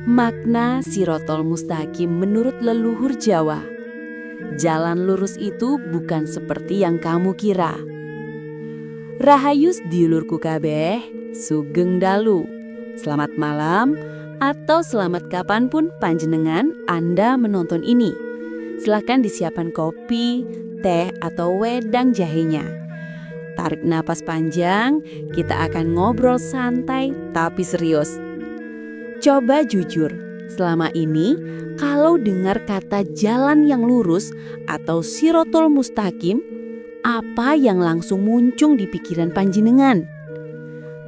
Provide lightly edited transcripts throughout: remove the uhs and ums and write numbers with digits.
Makna Sirotol Mustaqim menurut leluhur Jawa. Jalan lurus itu bukan seperti yang kamu kira. Rahayus diulurku kabeh, sugeng dalu. Selamat malam atau selamat kapanpun panjenengan Anda menonton ini. Silahkan disiapkan kopi, teh atau wedang jahenya. Tarik napas panjang, kita akan ngobrol santai tapi serius. Coba jujur, selama ini kalau dengar kata jalan yang lurus atau Sirotol Mustaqim, apa yang langsung muncul di pikiran panjenengan?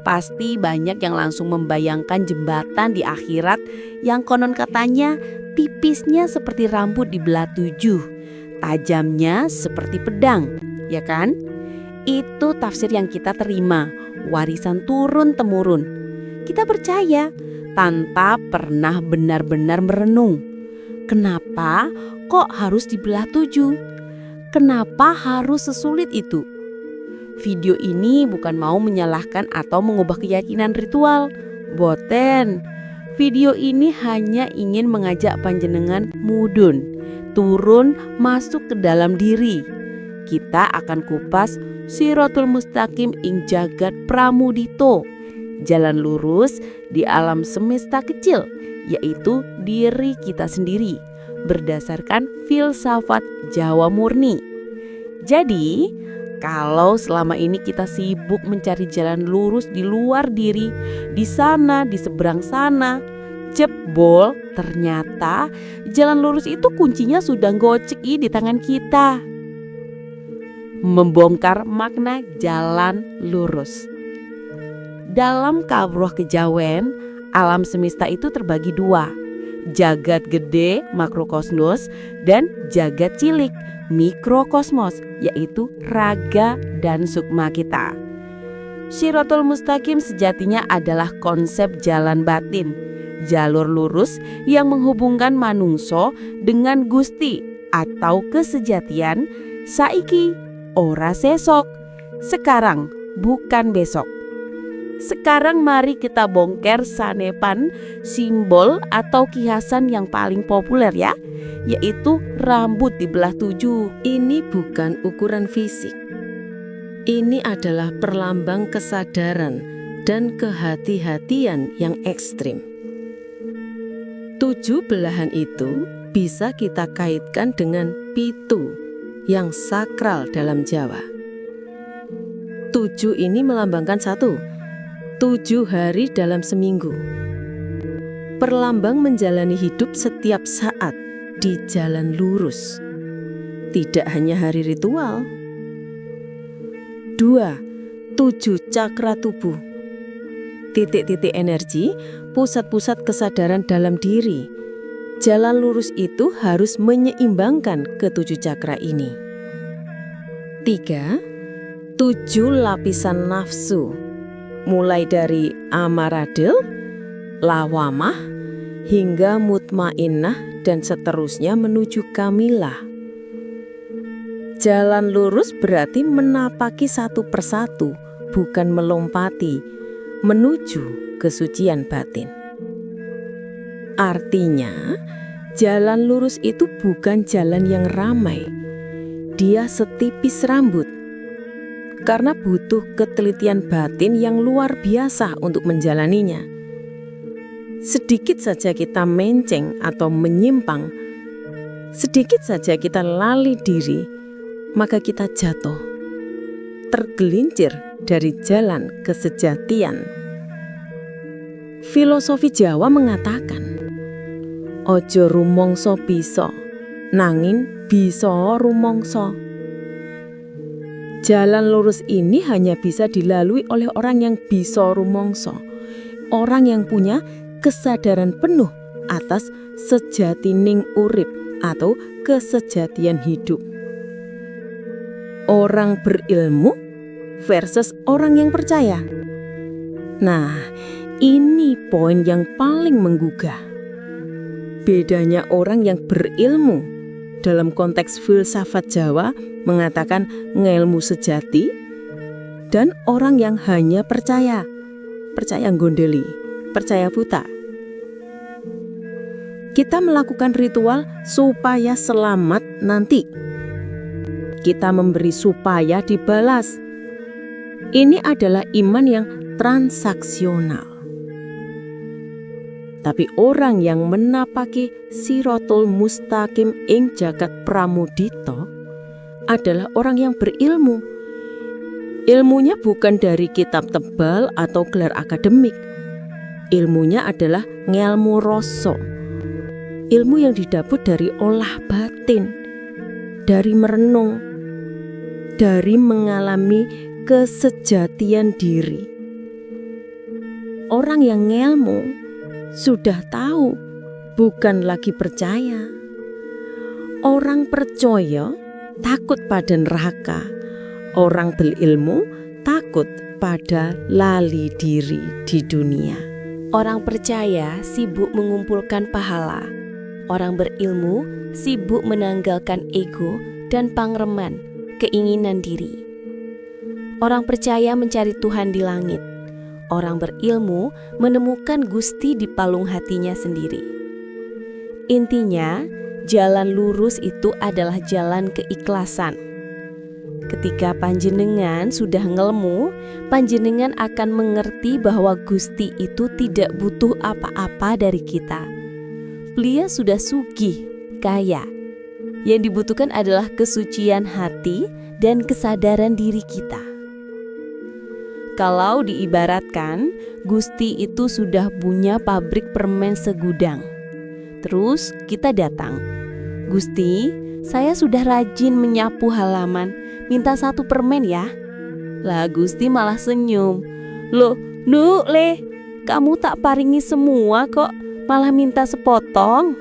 Pasti banyak yang langsung membayangkan jembatan di akhirat yang konon katanya tipisnya seperti rambut dibelah 7, tajamnya seperti pedang, ya kan? Itu tafsir yang kita terima, warisan turun-temurun. Kita percaya tanpa pernah benar-benar merenung. Kenapa kok harus dibelah 7? Kenapa harus sesulit itu? Video ini bukan mau menyalahkan atau mengubah keyakinan ritual. Boten. Video ini hanya ingin mengajak panjenengan mudun, turun masuk ke dalam diri. Kita akan kupas Sirotol Mustaqim ing jagat pramudito, jalan lurus di alam semesta kecil, yaitu diri kita sendiri, berdasarkan filsafat Jawa murni. Jadi, kalau selama ini kita sibuk mencari jalan lurus di luar diri, di sana, di seberang sana, jebol ternyata jalan lurus itu kuncinya sudah gocek di tangan kita. Membongkar makna jalan lurus. Dalam kawruh kejawen, alam semesta itu terbagi 2. Jagat gede makrokosmos dan jagat cilik mikrokosmos, yaitu raga dan sukma kita. Sirotol Mustaqim sejatinya adalah konsep jalan batin, jalur lurus yang menghubungkan manungso dengan Gusti atau kesejatian saiki ora sesok, sekarang bukan besok. Sekarang mari kita bongkar sanepan simbol atau kiasan yang paling populer ya, yaitu rambut dibelah 7. Ini bukan ukuran fisik. Ini adalah perlambang kesadaran dan kehati-hatian yang ekstrim. 7 belahan itu bisa kita kaitkan dengan pitu yang sakral dalam Jawa. 7 ini melambangkan 7 hari dalam seminggu. Perlambang menjalani hidup setiap saat di jalan lurus. Tidak hanya hari ritual. 2. 7 cakra tubuh. Titik-titik energi, pusat-pusat kesadaran dalam diri. Jalan lurus itu harus menyeimbangkan ke-7 cakra ini. 3. 7 lapisan nafsu. Mulai dari amaradil, lawamah, hingga mutmainnah dan seterusnya menuju kamilah. Jalan lurus berarti menapaki satu persatu, bukan melompati, menuju kesucian batin. Artinya, jalan lurus itu bukan jalan yang ramai. Dia setipis rambut. Karena butuh ketelitian batin yang luar biasa untuk menjalaninya. Sedikit saja kita menceng atau menyimpang, sedikit saja kita lali diri, maka kita jatuh, tergelincir dari jalan kesejatian. Filosofi Jawa mengatakan, ojo rumangsa bisa, nanging bisa rumangsa. Jalan lurus ini hanya bisa dilalui oleh orang yang bisa rumangsa, orang yang punya kesadaran penuh atas sejatining urip atau kesejatian hidup. Orang berilmu versus orang yang percaya. Nah, ini poin yang paling menggugah. Bedanya orang yang berilmu dalam konteks filsafat Jawa mengatakan ngelmu sejati, dan orang yang hanya percaya gondeli, percaya buta. Kita melakukan ritual supaya selamat nanti. Kita memberi supaya dibalas. Ini adalah iman yang transaksional. Tapi orang yang menapaki Siratul Mustaqim ing jagat pramudita adalah orang yang berilmu. Ilmunya bukan dari kitab tebal atau gelar akademik. Ilmunya adalah ngelmu rasa. Ilmu yang didapat dari olah batin, dari merenung, dari mengalami kesejatian diri. Orang yang ngelmu sudah tahu, bukan lagi percaya. Orang percaya takut pada neraka. Orang berilmu takut pada lali diri di dunia. Orang percaya sibuk mengumpulkan pahala. Orang berilmu sibuk menanggalkan ego dan pangreman, keinginan diri. Orang percaya mencari Tuhan di langit. Orang berilmu menemukan Gusti di palung hatinya sendiri. Intinya, jalan lurus itu adalah jalan keikhlasan. Ketika panjenengan sudah ngelmu, panjenengan akan mengerti bahwa Gusti itu tidak butuh apa-apa dari kita. Beliau sudah sugih, kaya. Yang dibutuhkan adalah kesucian hati dan kesadaran diri kita. Kalau diibaratkan, Gusti itu sudah punya pabrik permen segudang. Terus kita datang. Gusti, saya sudah rajin menyapu halaman, minta 1 permen ya. Lah Gusti malah senyum. Loh, Le, kamu tak paringi semua kok, malah minta sepotong.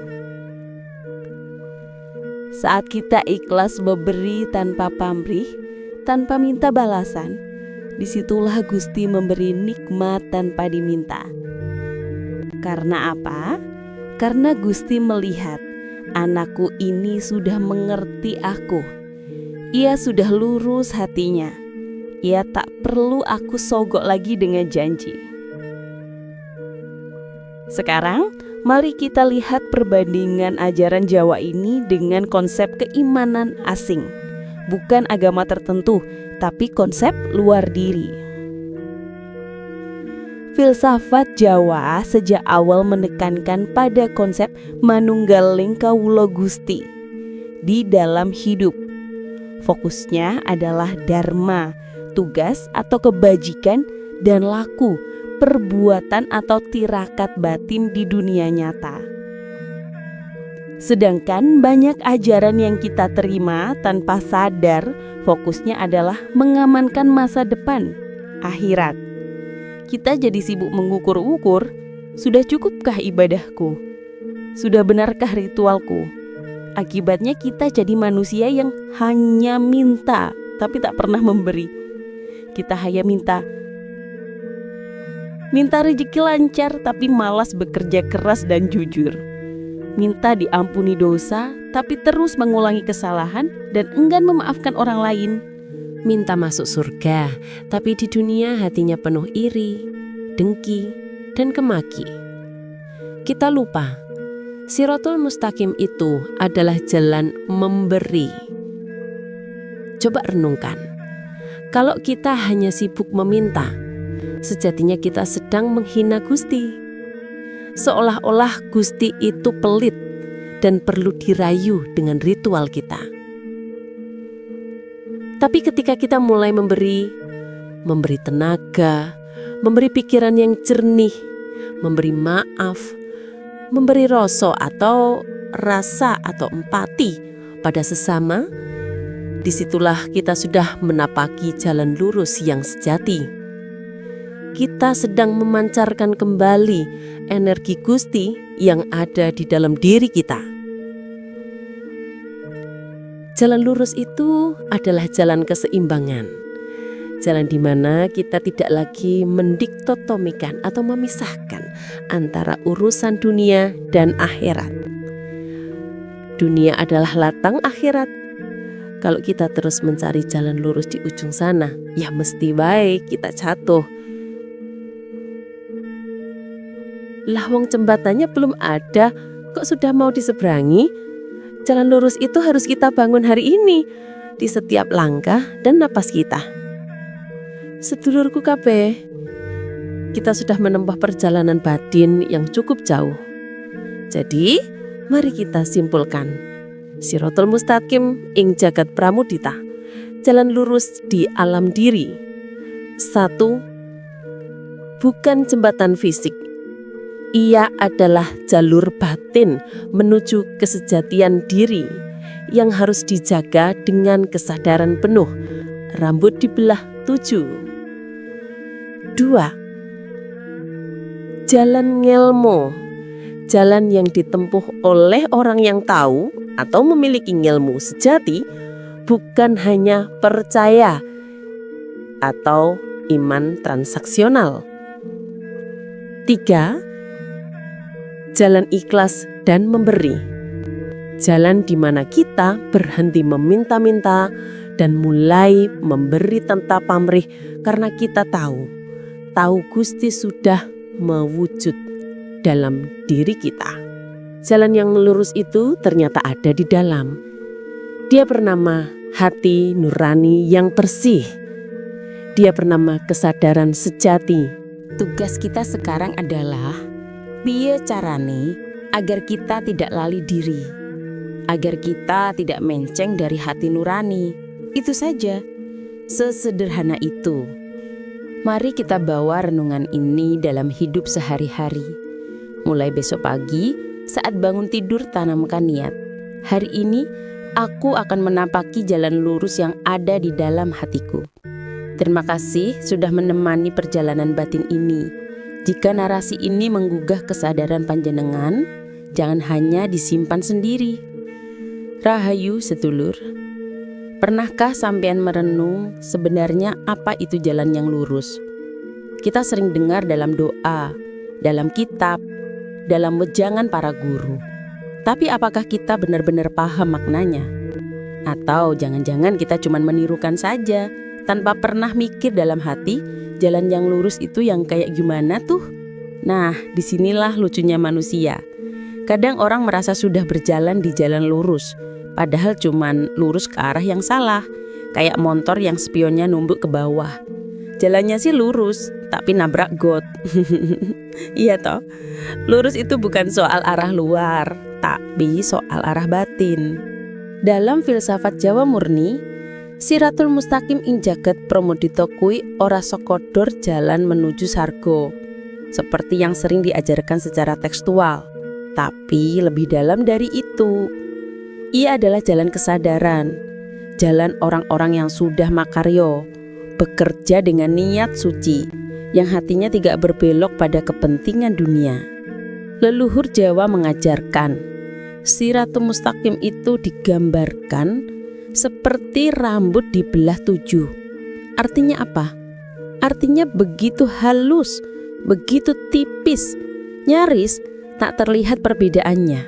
Saat kita ikhlas memberi tanpa pamrih, tanpa minta balasan, disitulah Gusti memberi nikmat tanpa diminta. Karena apa? Karena Gusti melihat anakku ini sudah mengerti aku. Ia sudah lurus hatinya. Ia tak perlu aku sogok lagi dengan janji. Sekarang, mari kita lihat perbandingan ajaran Jawa ini dengan konsep keimanan asing. Bukan agama tertentu, tapi konsep luar diri. Filsafat Jawa sejak awal menekankan pada konsep manunggaling kawula Gusti di dalam hidup. Fokusnya adalah dharma, tugas atau kebajikan, dan laku, perbuatan atau tirakat batin di dunia nyata. Sedangkan banyak ajaran yang kita terima tanpa sadar, fokusnya adalah mengamankan masa depan, akhirat. Kita jadi sibuk mengukur-ukur, sudah cukupkah ibadahku? Sudah benarkah ritualku? Akibatnya kita jadi manusia yang hanya minta, tapi tak pernah memberi. Kita hanya minta rezeki lancar, tapi malas bekerja keras dan jujur. Minta diampuni dosa, tapi terus mengulangi kesalahan dan enggan memaafkan orang lain. Minta masuk surga, tapi di dunia hatinya penuh iri, dengki, dan kemaki. Kita lupa, Siratul Mustaqim itu adalah jalan memberi. Coba renungkan, kalau kita hanya sibuk meminta, sejatinya kita sedang menghina Gusti. Seolah-olah Gusti itu pelit dan perlu dirayu dengan ritual kita. Tapi ketika kita mulai memberi tenaga, memberi pikiran yang jernih, memberi maaf, memberi rasa atau empati pada sesama, disitulah kita sudah menapaki jalan lurus yang sejati. Kita sedang memancarkan kembali energi Gusti yang ada di dalam diri kita. Jalan lurus itu adalah jalan keseimbangan. Jalan di mana kita tidak lagi mendiktotomikan atau memisahkan antara urusan dunia dan akhirat. Dunia adalah latang akhirat. Kalau kita terus mencari jalan lurus di ujung sana, ya mesti baik kita jatuh. Lah wong jembatannya belum ada, kok sudah mau diseberangi? Jalan lurus itu harus kita bangun hari ini, di setiap langkah dan napas kita. Sedulurku kabeh, kita sudah menempuh perjalanan batin yang cukup jauh. Jadi, mari kita simpulkan. Shiratal Mustaqim ing jagat pramudita, jalan lurus di alam diri. 1. Bukan jembatan fisik. Ia adalah jalur batin menuju kesejatian diri yang harus dijaga dengan kesadaran penuh. Rambut dibelah 7. 2. Jalan ngelmo, jalan yang ditempuh oleh orang yang tahu atau memiliki ilmu sejati, bukan hanya percaya atau iman transaksional. 3. Jalan ikhlas dan memberi, jalan di mana kita berhenti meminta-minta dan mulai memberi tanpa pamrih karena kita tahu Gusti sudah mewujud dalam diri kita. Jalan yang lurus itu ternyata ada di dalam. Dia bernama hati nurani yang bersih. Dia bernama kesadaran sejati. Tugas kita sekarang adalah piye carane agar kita tidak lali diri, agar kita tidak menceng dari hati nurani. Itu saja, sesederhana itu. Mari kita bawa renungan ini dalam hidup sehari-hari. Mulai besok pagi, saat bangun tidur tanamkan niat. Hari ini, aku akan menapaki jalan lurus yang ada di dalam hatiku. Terima kasih sudah menemani perjalanan batin ini. Jika narasi ini menggugah kesadaran panjenengan, jangan hanya disimpan sendiri. Rahayu sedulur. Pernahkah sampean merenung sebenarnya apa itu jalan yang lurus? Kita sering dengar dalam doa, dalam kitab, dalam wejangan para guru. Tapi apakah kita benar-benar paham maknanya? Atau jangan-jangan kita cuma menirukan saja, tanpa pernah mikir dalam hati, jalan yang lurus itu yang kayak gimana tuh? Nah, disinilah lucunya manusia. Kadang orang merasa sudah berjalan di jalan lurus, padahal cuman lurus ke arah yang salah. Kayak motor yang spionnya numbuk ke bawah. Jalannya sih lurus, tapi nabrak got. Iya toh? Lurus itu bukan soal arah luar, tapi soal arah batin. Dalam filsafat Jawa murni, Shiratal Mustaqim ing jagat pramudita kuwi ora sekodor jalan menuju sarga, seperti yang sering diajarkan secara tekstual, tapi lebih dalam dari itu. Ia adalah jalan kesadaran, jalan orang-orang yang sudah makaryo, bekerja dengan niat suci, yang hatinya tidak berbelok pada kepentingan dunia. Leluhur Jawa mengajarkan, Shiratal Mustaqim itu digambarkan seperti rambut dibelah 7. Artinya apa? Artinya begitu halus, begitu tipis, nyaris tak terlihat perbedaannya.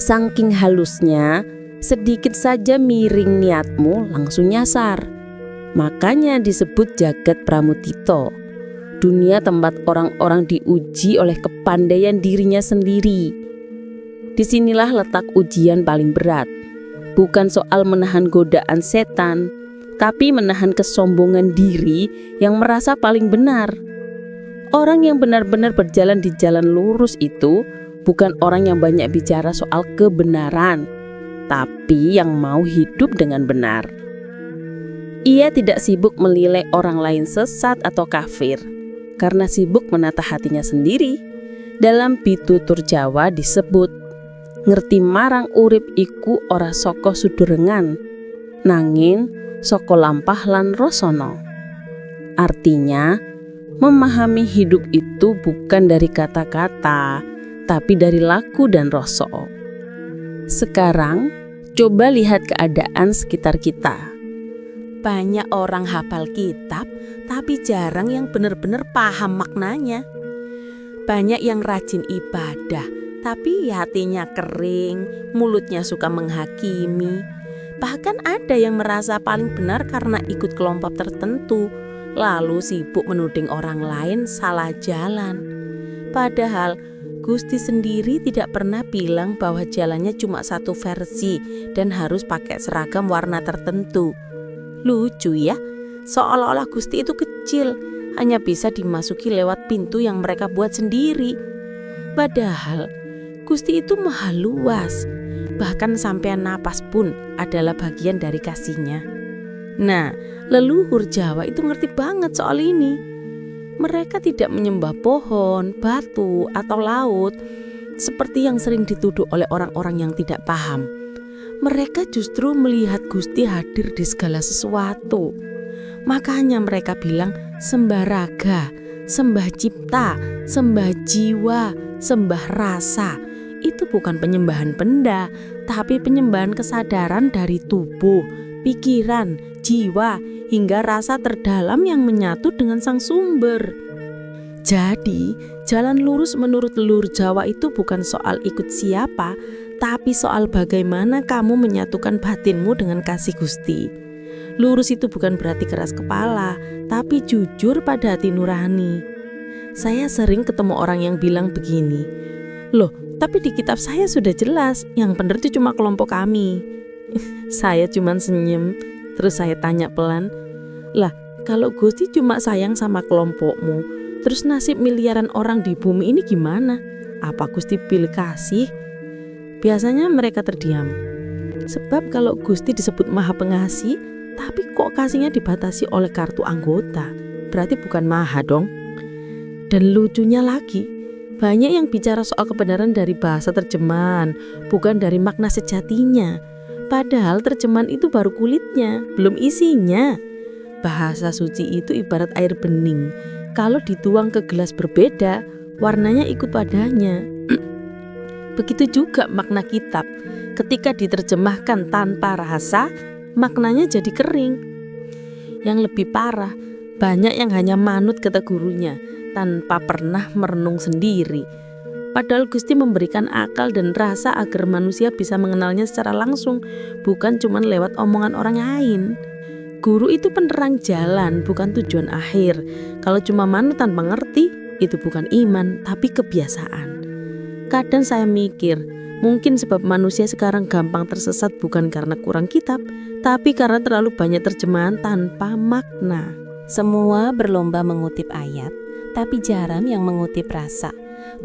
Saking halusnya, sedikit saja miring niatmu langsung nyasar. Makanya disebut jagat pramudita, dunia tempat orang-orang diuji oleh kepandaian dirinya sendiri. Disinilah letak ujian paling berat. Bukan soal menahan godaan setan, tapi menahan kesombongan diri yang merasa paling benar. Orang yang benar-benar berjalan di jalan lurus itu bukan orang yang banyak bicara soal kebenaran, tapi yang mau hidup dengan benar. Ia tidak sibuk menilai orang lain sesat atau kafir, karena sibuk menata hatinya sendiri. Dalam pitutur Jawa disebut, ngerti marang urip iku ora saka sudurengan, nanging saka lampah lan rasana. Artinya, memahami hidup itu bukan dari kata-kata, tapi dari laku dan rasa. Sekarang, coba lihat keadaan sekitar kita. Banyak orang hafal kitab, tapi jarang yang benar-benar paham maknanya. Banyak yang rajin ibadah, tapi hatinya kering, mulutnya suka menghakimi. Bahkan ada yang merasa paling benar karena ikut kelompok tertentu, lalu sibuk menuding orang lain salah jalan. Padahal Gusti sendiri tidak pernah bilang bahwa jalannya cuma satu versi dan harus pakai seragam warna tertentu. Lucu ya, seolah-olah Gusti itu kecil, hanya bisa dimasuki lewat pintu yang mereka buat sendiri. Padahal Gusti itu maha luas, bahkan sampean napas pun adalah bagian dari kasih-Nya. Nah, leluhur Jawa itu ngerti banget soal ini. Mereka tidak menyembah pohon, batu, atau laut seperti yang sering dituduh oleh orang-orang yang tidak paham. Mereka justru melihat Gusti hadir di segala sesuatu. Makanya mereka bilang sembah raga, sembah cipta, sembah jiwa, sembah rasa. Itu bukan penyembahan benda, tapi penyembahan kesadaran dari tubuh, pikiran, jiwa, hingga rasa terdalam yang menyatu dengan sang sumber. Jadi, jalan lurus menurut leluhur Jawa itu bukan soal ikut siapa, tapi soal bagaimana kamu menyatukan batinmu dengan kasih Gusti. Lurus itu bukan berarti keras kepala, tapi jujur pada hati nurani. Saya sering ketemu orang yang bilang begini, "Loh, tapi di kitab saya sudah jelas, yang benar itu cuma kelompok kami." Saya cuma senyum, terus saya tanya pelan, "Lah, kalau Gusti cuma sayang sama kelompokmu, terus nasib miliaran orang di bumi ini gimana? Apa Gusti pilih kasih?" Biasanya mereka terdiam. Sebab kalau Gusti disebut maha pengasih, tapi kok kasihnya dibatasi oleh kartu anggota, berarti bukan maha dong. Dan lucunya lagi, banyak yang bicara soal kebenaran dari bahasa terjemahan, bukan dari makna sejatinya. Padahal terjemahan itu baru kulitnya, belum isinya. Bahasa suci itu ibarat air bening. Kalau dituang ke gelas berbeda, warnanya ikut padanya. Begitu juga makna kitab. Ketika diterjemahkan tanpa rasa, maknanya jadi kering. Yang lebih parah, banyak yang hanya manut kata gurunya tanpa pernah merenung sendiri. Padahal Gusti memberikan akal dan rasa agar manusia bisa mengenalnya secara langsung, bukan cuma lewat omongan orang lain. Guru itu penerang jalan, bukan tujuan akhir. Kalau cuma manut tanpa ngerti, itu bukan iman, tapi kebiasaan. Kadang saya mikir, mungkin sebab manusia sekarang gampang tersesat bukan karena kurang kitab, tapi karena terlalu banyak terjemahan tanpa makna. Semua berlomba mengutip ayat, tapi jarang yang mengutip rasa.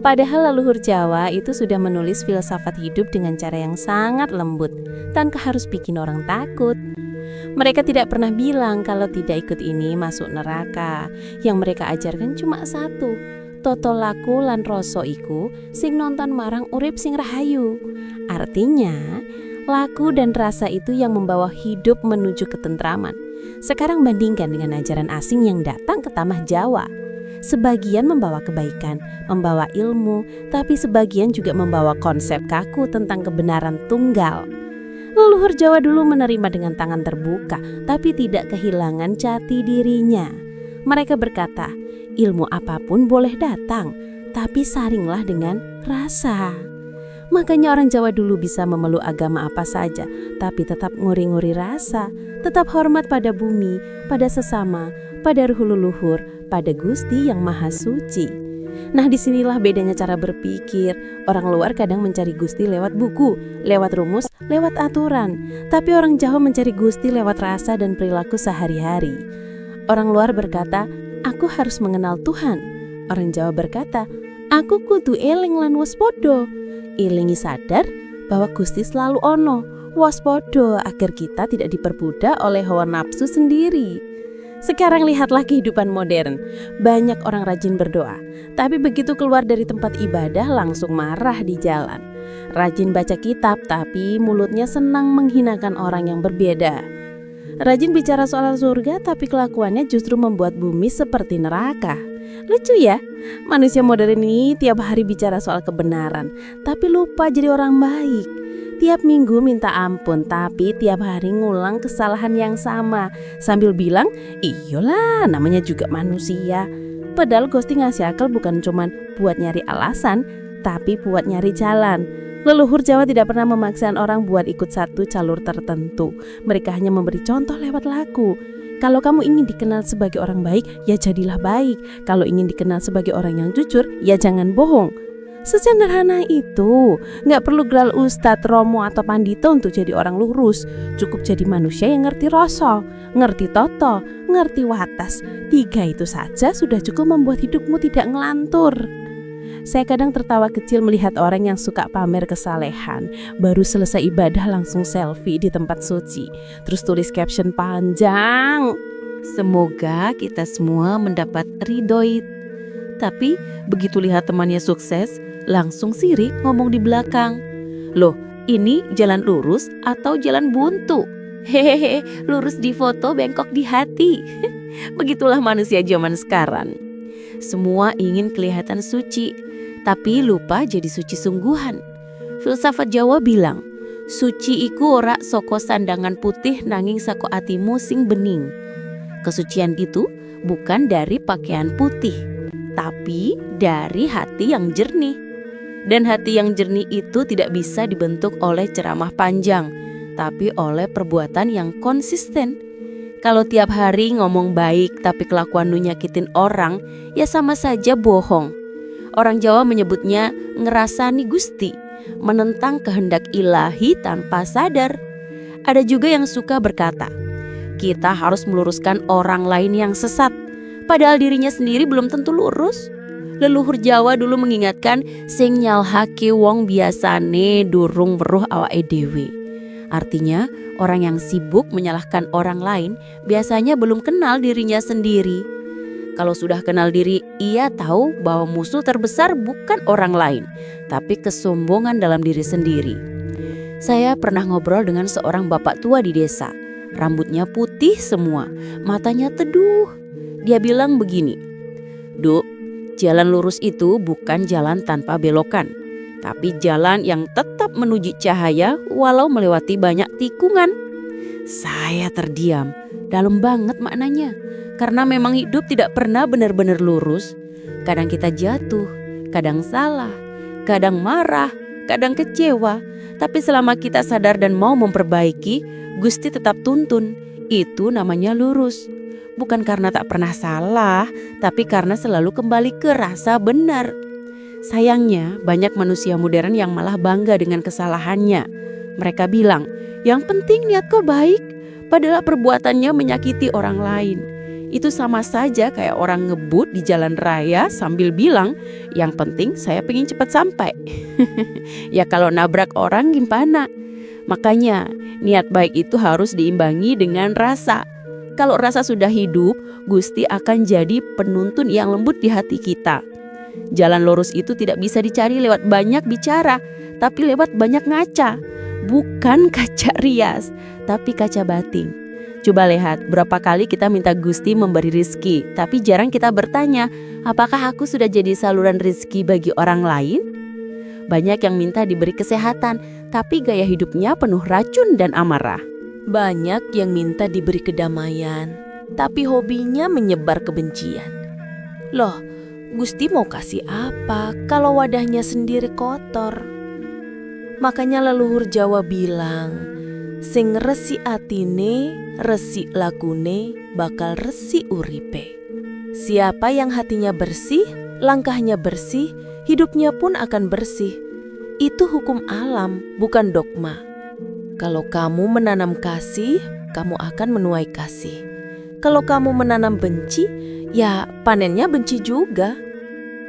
Padahal leluhur Jawa itu sudah menulis filsafat hidup dengan cara yang sangat lembut, tanpa harus bikin orang takut. Mereka tidak pernah bilang kalau tidak ikut ini masuk neraka. Yang mereka ajarkan cuma satu, toto laku lan rasa iku sing nonton marang urip sing rahayu. Artinya, laku dan rasa itu yang membawa hidup menuju ketentraman. Sekarang bandingkan dengan ajaran asing yang datang ke tanah Jawa. Sebagian membawa kebaikan, membawa ilmu, tapi sebagian juga membawa konsep kaku tentang kebenaran tunggal. Leluhur Jawa dulu menerima dengan tangan terbuka, tapi tidak kehilangan jati dirinya. Mereka berkata, ilmu apapun boleh datang, tapi saringlah dengan rasa. Makanya orang Jawa dulu bisa memeluk agama apa saja, tapi tetap nguri-nguri rasa, tetap hormat pada bumi, pada sesama, pada ruh leluhur, pada Gusti yang maha suci. Nah, disinilah bedanya cara berpikir. Orang luar kadang mencari Gusti lewat buku, lewat rumus, lewat aturan. Tapi orang Jawa mencari Gusti lewat rasa dan perilaku sehari-hari. Orang luar berkata, aku harus mengenal Tuhan. Orang Jawa berkata, aku kudu eling lan waspada. Ilingi sadar bahwa Gusti selalu ono, waspada agar kita tidak diperbudak oleh hawa nafsu sendiri. Sekarang lihatlah kehidupan modern. Banyak orang rajin berdoa, tapi begitu keluar dari tempat ibadah langsung marah di jalan. Rajin baca kitab, tapi mulutnya senang menghinakan orang yang berbeda. Rajin bicara soal surga, tapi kelakuannya justru membuat bumi seperti neraka. Lucu ya, manusia modern ini tiap hari bicara soal kebenaran, tapi lupa jadi orang baik. Tiap minggu minta ampun, tapi tiap hari ngulang kesalahan yang sama sambil bilang, iyalah namanya juga manusia. Padahal Gusti ngasih akal bukan cuman buat nyari alasan, tapi buat nyari jalan. Leluhur Jawa tidak pernah memaksa orang buat ikut satu jalur tertentu. Mereka hanya memberi contoh lewat laku. Kalau kamu ingin dikenal sebagai orang baik, ya jadilah baik. Kalau ingin dikenal sebagai orang yang jujur, ya jangan bohong. Sesederhana itu. Nggak perlu gelar ustadz, romo, atau pandito untuk jadi orang lurus. Cukup jadi manusia yang ngerti rasa, ngerti toto, ngerti watas. 3 itu saja sudah cukup membuat hidupmu tidak ngelantur. Saya kadang tertawa kecil melihat orang yang suka pamer kesalehan. Baru selesai ibadah langsung selfie di tempat suci, terus tulis caption panjang. Semoga kita semua mendapat ridhoi. Tapi begitu lihat temannya sukses, langsung sirik ngomong di belakang. Loh, ini jalan lurus atau jalan buntu? Hehehe, lurus di foto, bengkok di hati. Begitulah manusia zaman sekarang. Semua ingin kelihatan suci, tapi lupa jadi suci sungguhan. Filsafat Jawa bilang, suci iku ora saka sandangan putih nanging saka atimu sing bening. Kesucian itu bukan dari pakaian putih, tapi dari hati yang jernih. Dan hati yang jernih itu tidak bisa dibentuk oleh ceramah panjang, tapi oleh perbuatan yang konsisten. Kalau tiap hari ngomong baik tapi kelakuan lu nyakitin orang, ya sama saja bohong. Orang Jawa menyebutnya ngerasani Gusti, menentang kehendak ilahi tanpa sadar. Ada juga yang suka berkata, kita harus meluruskan orang lain yang sesat, padahal dirinya sendiri belum tentu lurus. Leluhur Jawa dulu mengingatkan, sing nyalhake wong biasane durung weruh awake dhewe. Artinya, orang yang sibuk menyalahkan orang lain biasanya belum kenal dirinya sendiri. Kalau sudah kenal diri, ia tahu bahwa musuh terbesar bukan orang lain, tapi kesombongan dalam diri sendiri. Saya pernah ngobrol dengan seorang bapak tua di desa. Rambutnya putih semua, matanya teduh. Dia bilang begini, "Duk, jalan lurus itu bukan jalan tanpa belokan, tapi jalan yang tetap menuju cahaya walau melewati banyak tikungan." Saya terdiam, dalam banget maknanya. Karena memang hidup tidak pernah benar-benar lurus. Kadang kita jatuh, kadang salah, kadang marah, kadang kecewa. Tapi selama kita sadar dan mau memperbaiki, Gusti tetap tuntun. Itu namanya lurus. Bukan karena tak pernah salah, tapi karena selalu kembali ke rasa benar. Sayangnya banyak manusia modern yang malah bangga dengan kesalahannya. Mereka bilang, yang penting niat kau baik, padahal perbuatannya menyakiti orang lain. Itu sama saja kayak orang ngebut di jalan raya sambil bilang, yang penting saya pengen cepat sampai. Ya kalau nabrak orang gimana? Makanya niat baik itu harus diimbangi dengan rasa. Kalau rasa sudah hidup, Gusti akan jadi penuntun yang lembut di hati kita. Jalan lurus itu tidak bisa dicari lewat banyak bicara, tapi lewat banyak ngaca. Bukan kaca rias, tapi kaca batin. Coba lihat berapa kali kita minta Gusti memberi rizki, tapi jarang kita bertanya, apakah aku sudah jadi saluran rizki bagi orang lain? Banyak yang minta diberi kesehatan, tapi gaya hidupnya penuh racun dan amarah. Banyak yang minta diberi kedamaian, tapi hobinya menyebar kebencian. Loh, Gusti mau kasih apa kalau wadahnya sendiri kotor? Makanya leluhur Jawa bilang, sing resi atine, resi lakune, bakal resi uripe. Siapa yang hatinya bersih, langkahnya bersih, hidupnya pun akan bersih. Itu hukum alam, bukan dogma. Kalau kamu menanam kasih, kamu akan menuai kasih. Kalau kamu menanam benci, ya panennya benci juga.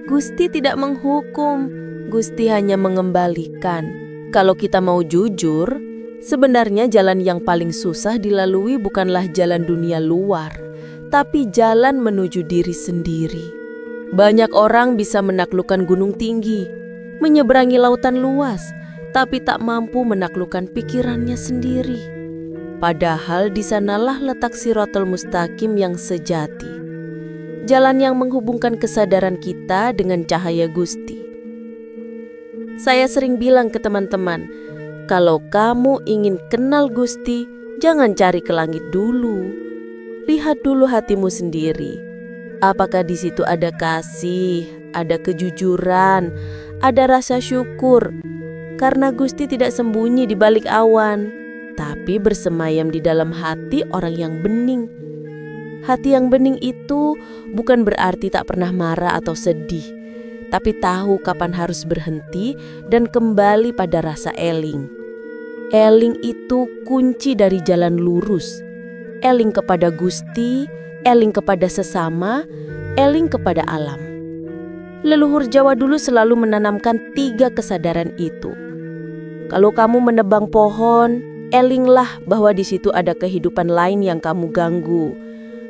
Gusti tidak menghukum, Gusti hanya mengembalikan. Kalau kita mau jujur, sebenarnya jalan yang paling susah dilalui bukanlah jalan dunia luar, tapi jalan menuju diri sendiri. Banyak orang bisa menaklukkan gunung tinggi, menyeberangi lautan luas, tapi tak mampu menaklukkan pikirannya sendiri. Padahal di sanalah letak Shiratal Mustaqim yang sejati. Jalan yang menghubungkan kesadaran kita dengan cahaya Gusti. Saya sering bilang ke teman-teman, kalau kamu ingin kenal Gusti, jangan cari ke langit dulu. Lihat dulu hatimu sendiri. Apakah di situ ada kasih, ada kejujuran, ada rasa syukur? Karena Gusti tidak sembunyi di balik awan, tapi bersemayam di dalam hati orang yang bening. Hati yang bening itu bukan berarti tak pernah marah atau sedih, tapi tahu kapan harus berhenti dan kembali pada rasa eling. Eling itu kunci dari jalan lurus. Eling kepada Gusti, eling kepada sesama, eling kepada alam. Leluhur Jawa dulu selalu menanamkan 3 kesadaran itu. Kalau kamu menebang pohon, elinglah bahwa di situ ada kehidupan lain yang kamu ganggu.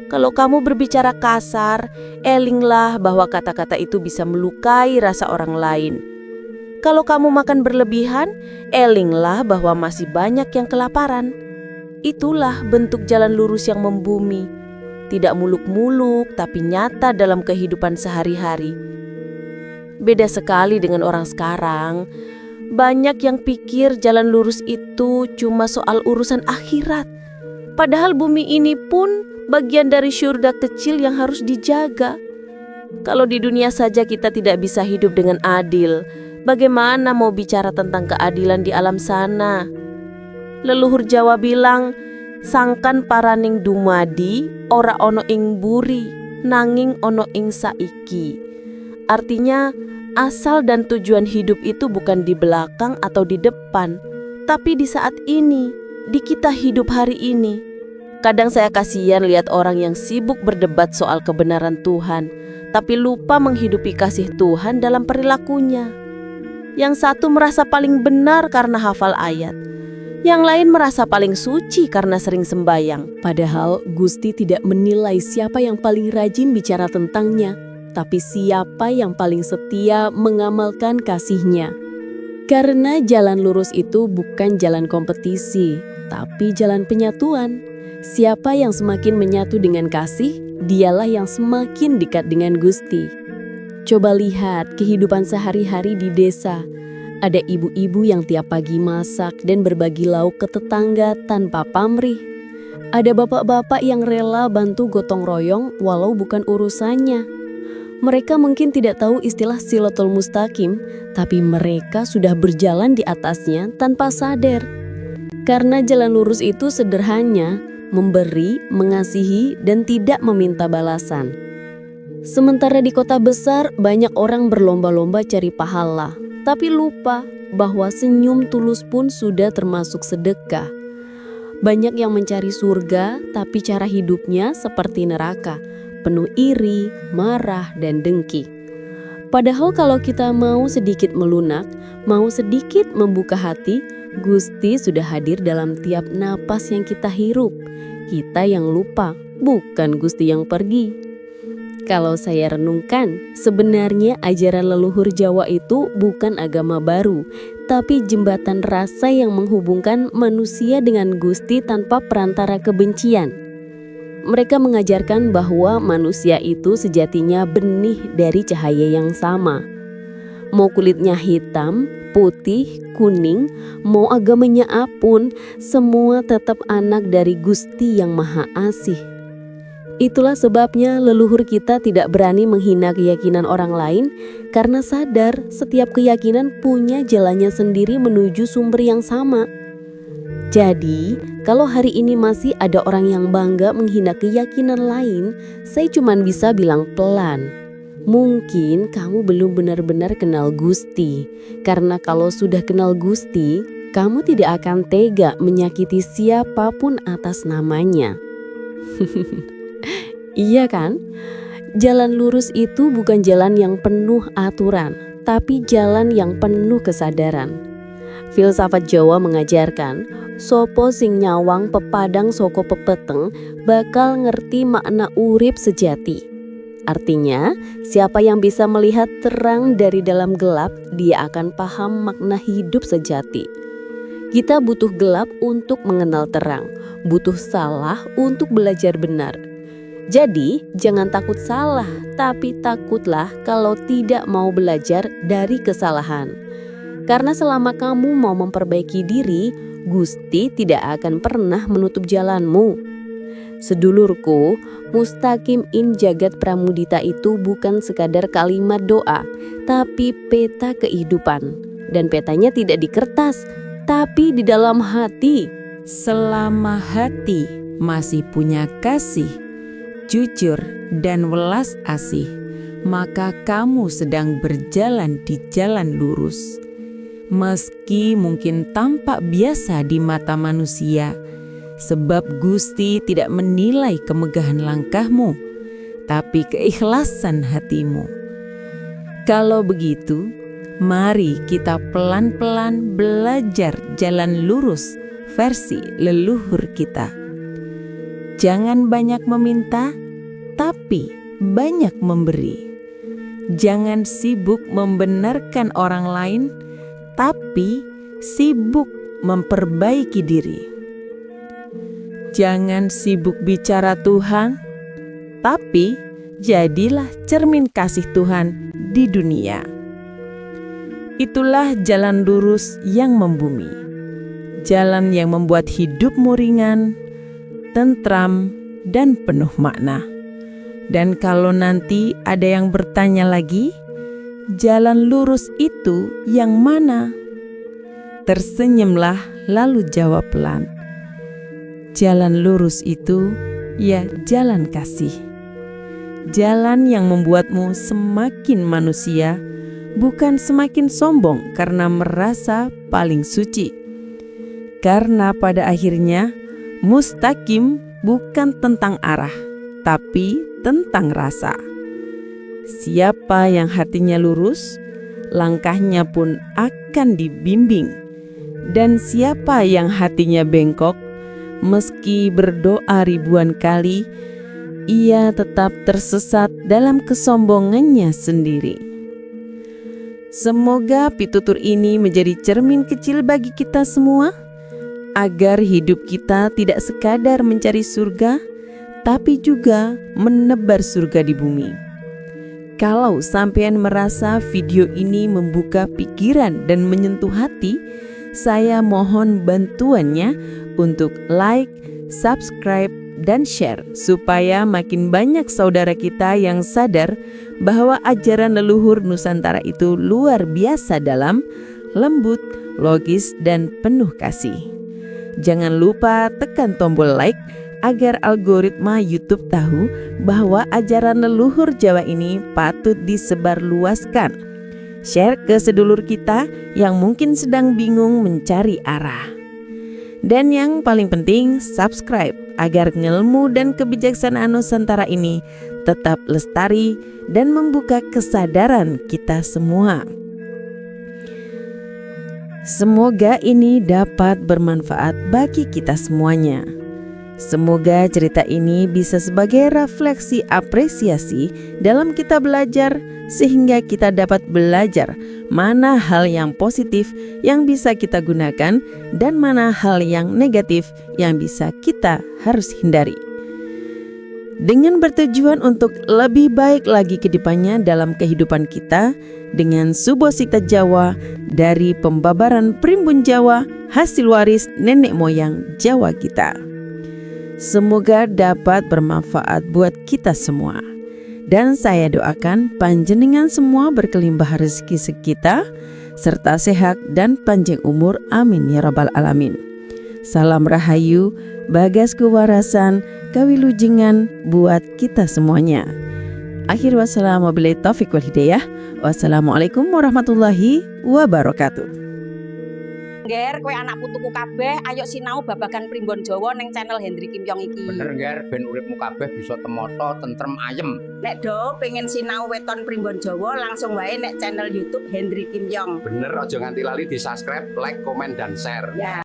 Kalau kamu berbicara kasar, elinglah bahwa kata-kata itu bisa melukai rasa orang lain. Kalau kamu makan berlebihan, elinglah bahwa masih banyak yang kelaparan. Itulah bentuk jalan lurus yang membumi. Tidak muluk-muluk, tapi nyata dalam kehidupan sehari-hari. Beda sekali dengan orang sekarang. Banyak yang pikir jalan lurus itu cuma soal urusan akhirat. Padahal bumi ini pun bagian dari syurga kecil yang harus dijaga. Kalau di dunia saja kita tidak bisa hidup dengan adil, bagaimana mau bicara tentang keadilan di alam sana? Leluhur Jawa bilang, sangkan paraning dumadi, ora ono ing buri, nanging ono ing saiki. Artinya, asal dan tujuan hidup itu bukan di belakang atau di depan, tapi di saat ini, di kita hidup hari ini. Kadang saya kasihan lihat orang yang sibuk berdebat soal kebenaran Tuhan, tapi lupa menghidupi kasih Tuhan dalam perilakunya. Yang satu merasa paling benar karena hafal ayat, yang lain merasa paling suci karena sering sembahyang. Padahal Gusti tidak menilai siapa yang paling rajin bicara tentangnya, tapi siapa yang paling setia mengamalkan kasih-Nya. Karena jalan lurus itu bukan jalan kompetisi, tapi jalan penyatuan. Siapa yang semakin menyatu dengan kasih, dialah yang semakin dekat dengan Gusti. Coba lihat kehidupan sehari-hari di desa. Ada ibu-ibu yang tiap pagi masak dan berbagi lauk ke tetangga tanpa pamrih. Ada bapak-bapak yang rela bantu gotong royong walau bukan urusannya. Mereka mungkin tidak tahu istilah Shirathul Mustaqim, tapi mereka sudah berjalan di atasnya tanpa sadar. Karena jalan lurus itu sederhana, memberi, mengasihi, dan tidak meminta balasan. Sementara di kota besar, banyak orang berlomba-lomba cari pahala, tapi lupa bahwa senyum tulus pun sudah termasuk sedekah. Banyak yang mencari surga, tapi cara hidupnya seperti neraka, penuh iri, marah, dan dengki. Padahal kalau kita mau sedikit melunak, mau sedikit membuka hati, Gusti sudah hadir dalam tiap napas yang kita hirup. Kita yang lupa, bukan Gusti yang pergi. Kalau saya renungkan, sebenarnya ajaran leluhur Jawa itu bukan agama baru, tapi jembatan rasa yang menghubungkan manusia dengan Gusti tanpa perantara kebencian. Mereka mengajarkan bahwa manusia itu sejatinya benih dari cahaya yang sama. Mau kulitnya hitam, putih, kuning, mau agamanya apapun, semua tetap anak dari Gusti yang Maha Asih. Itulah sebabnya leluhur kita tidak berani menghina keyakinan orang lain, karena sadar setiap keyakinan punya jalannya sendiri menuju sumber yang sama. Jadi, kalau hari ini masih ada orang yang bangga menghina keyakinan lain, saya cuma bisa bilang pelan. Mungkin kamu belum benar-benar kenal Gusti, karena kalau sudah kenal Gusti, kamu tidak akan tega menyakiti siapapun atas namanya. Iya kan? Jalan lurus itu bukan jalan yang penuh aturan, tapi jalan yang penuh kesadaran. Filsafat Jawa mengajarkan, sopo sing nyawang pepadang soko pepeteng bakal ngerti makna urip sejati. Artinya, siapa yang bisa melihat terang dari dalam gelap, dia akan paham makna hidup sejati. Kita butuh gelap untuk mengenal terang, butuh salah untuk belajar benar. Jadi, jangan takut salah, tapi takutlah kalau tidak mau belajar dari kesalahan. Karena selama kamu mau memperbaiki diri, Gusti tidak akan pernah menutup jalanmu. Sedulurku, Mustaqim in Jagat Pramudita itu bukan sekadar kalimat doa, tapi peta kehidupan. Dan petanya tidak di kertas, tapi di dalam hati. Selama hati masih punya kasih, jujur dan welas asih, maka kamu sedang berjalan di jalan lurus. Meski mungkin tampak biasa di mata manusia, sebab Gusti tidak menilai kemegahan langkahmu, tapi keikhlasan hatimu. Kalau begitu, mari kita pelan-pelan belajar jalan lurus versi leluhur kita. Jangan banyak meminta, tapi banyak memberi. Jangan sibuk membenarkan orang lain, tapi sibuk memperbaiki diri. Jangan sibuk bicara Tuhan, tapi jadilah cermin kasih Tuhan di dunia. Itulah jalan lurus yang membumi, jalan yang membuat hidupmu ringan, tentram, dan penuh makna. Dan kalau nanti ada yang bertanya lagi, jalan lurus itu yang mana? Tersenyumlah lalu jawab pelan. Jalan lurus itu ya jalan kasih. Jalan yang membuatmu semakin manusia, bukan semakin sombong karena merasa paling suci. Karena pada akhirnya mustaqim bukan tentang arah, tapi tentang rasa. Siapa yang hatinya lurus, langkahnya pun akan dibimbing. Dan siapa yang hatinya bengkok, meski berdoa ribuan kali, ia tetap tersesat dalam kesombongannya sendiri. Semoga pitutur ini menjadi cermin kecil bagi kita semua, agar hidup kita tidak sekadar mencari surga, tapi juga menebar surga di bumi. Kalau sampean merasa video ini membuka pikiran dan menyentuh hati, saya mohon bantuannya untuk like, subscribe, dan share supaya makin banyak saudara kita yang sadar bahwa ajaran leluhur Nusantara itu luar biasa dalam, lembut, logis, dan penuh kasih. Jangan lupa tekan tombol like agar algoritma YouTube tahu bahwa ajaran leluhur Jawa ini patut disebarluaskan. Share ke sedulur kita yang mungkin sedang bingung mencari arah. Dan yang paling penting, subscribe agar ngelmu dan kebijaksanaan Nusantara ini tetap lestari dan membuka kesadaran kita semua. Semoga ini dapat bermanfaat bagi kita semuanya. Semoga cerita ini bisa sebagai refleksi apresiasi dalam kita belajar, sehingga kita dapat belajar mana hal yang positif yang bisa kita gunakan dan mana hal yang negatif yang bisa kita harus hindari. Dengan bertujuan untuk lebih baik lagi ke depannya dalam kehidupan kita dengan Subosita Jawa dari pembabaran Primbon Jawa hasil waris nenek moyang Jawa kita. Semoga dapat bermanfaat buat kita semua. Dan saya doakan panjenengan semua berkelimpah rezeki sekitar, serta sehat dan panjang umur. Amin ya rabbal alamin. Salam rahayu, bagas kewarasan, kawilujengan buat kita semuanya. Akhir wassalamu wabillahi taufiq wal hidayah. Wassalamualaikum warahmatullahi wabarakatuh. Nger, kowe anak putuku kabeh, ayo sinau babagan Primbon Jawa neng channel Hendri Kim Yong iki. Bener Nger, ben uripmu kabeh bisa temoto, tentrem, ayem. Nek do pengen sinau weton Primbon Jawa langsung wae nek channel YouTube Hendri Kim Yong. Bener, aja nganti lali di subscribe, like, komen, dan share. Ya.